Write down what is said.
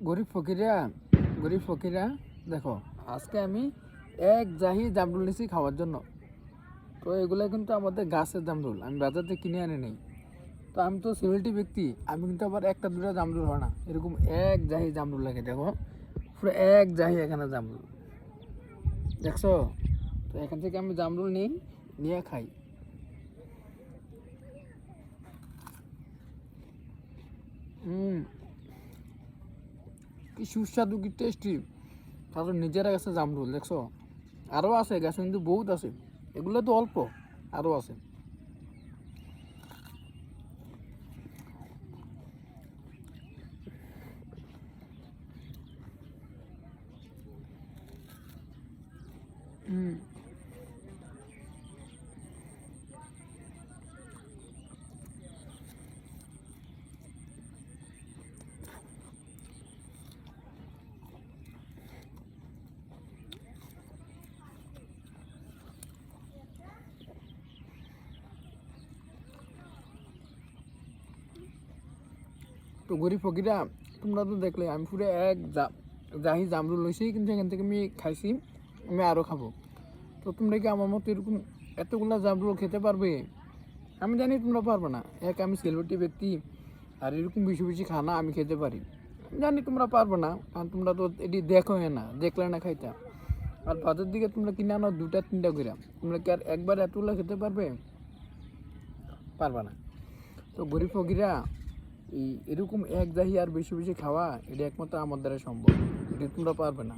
গরিব ফকিরা দেখো, আজকে আমি এক জাহি জামরুল নিছি খাওয়ার জন্য। তো এগুলো কিন্তু আমাদের গাছের জামরুল, আমি বাজার থেকে কিনে আনি নেই। তো আমি তো সিভিলিটি ব্যক্তি, আমি কিন্তু আবার একটা দুটো জামরুল হয় না, এরকম এক জাহি জামরুল লাগে। দেখো পুরো এক জাহি এখানে জামরুল দেখছো। তো এখান থেকে আমি জামরুল নিয়ে খাই। কি সুস্বাদু, কি টেস্টি। তারপর নিজেরা গাছে জামরুল দেখছো, আরও আছে গাছে, কিন্তু বহুত আছে। এগুলো তো অল্প, আরও আছে। তো গরিব ফকিরা, তোমরা তো দেখলে আমি পুরো এক জাহি জামরুল লইছি, কিন্তু এখান থেকে আমি খাইছি, আমি আরও খাবো। তো তোমরা কি আমার মতো এরকম এতগুলা জামরুল খেতে পারবে? আমি জানি তোমরা পারবে না। আমি সেলিব্রিটি ব্যক্তি, আর এরকম বেশি বেশি খানা আমি খেতে পারি। আমি জানি তোমরা পারবে না, কারণ তোমরা তো এটি দেখো না, দেখলে না খাইতা। আর বাজার দিকে তোমরা কিনে আনো দুটা তিনটা করে, তোমরা কি আর একবার এতগুলো খেতে পারবে? পারবে না। তো গরিব ফকিরা, এরকম এক জাহি আর বেশি বেশি খাওয়া, এটা একমাত্র আমার দ্বারা সম্ভব। এটা তোমরা পারবে না।